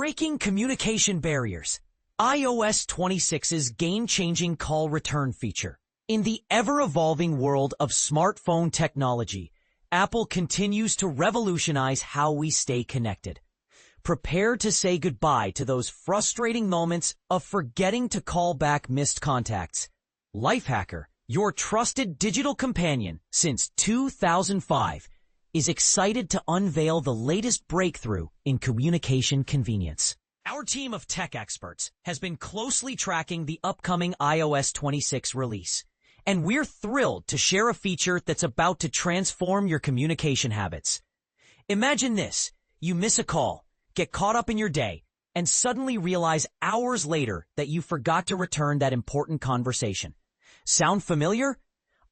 Breaking communication barriers. iOS 26's game-changing call return feature. In the ever-evolving world of smartphone technology, Apple continues to revolutionize how we stay connected. Prepare to say goodbye to those frustrating moments of forgetting to call back missed contacts. Lifehacker, your trusted digital companion since 2005, is excited to unveil the latest breakthrough in communication convenience. Our team of tech experts has been closely tracking the upcoming iOS 26 release, and we're thrilled to share a feature that's about to transform your communication habits. Imagine this: you miss a call, get caught up in your day, and suddenly realize hours later that you forgot to return that important conversation. Sound familiar?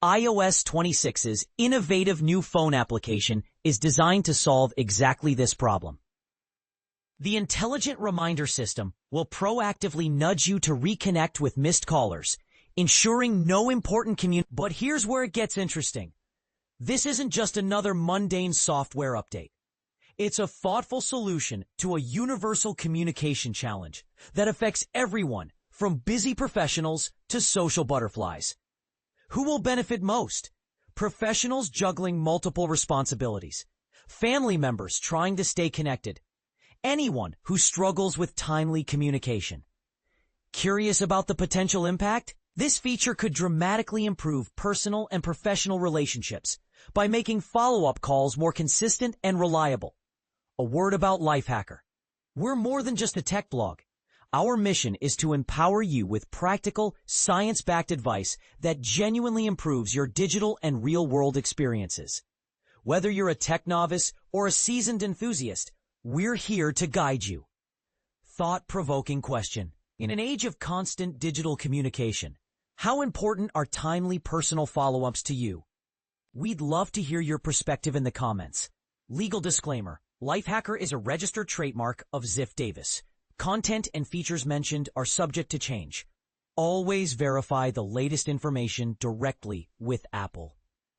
iOS 26's innovative new phone application is designed to solve exactly this problem. The intelligent reminder system will proactively nudge you to reconnect with missed callers, ensuring no important communication. But here's where it gets interesting. This isn't just another mundane software update. It's a thoughtful solution to a universal communication challenge that affects everyone, from busy professionals to social butterflies. Who will benefit most? Professionals juggling multiple responsibilities, family members trying to stay connected, anyone who struggles with timely communication. Curious about the potential impact? This feature could dramatically improve personal and professional relationships by making follow-up calls more consistent and reliable. A word about Lifehacker. We're more than just a tech blog. Our mission is to empower you with practical, science-backed advice that genuinely improves your digital and real-world experiences. Whether you're a tech novice or a seasoned enthusiast, we're here to guide you. Thought-provoking question. In an age of constant digital communication, how important are timely personal follow-ups to you? We'd love to hear your perspective in the comments. Legal disclaimer: Lifehacker is a registered trademark of Ziff Davis. Content and features mentioned are subject to change. Always verify the latest information directly with Apple.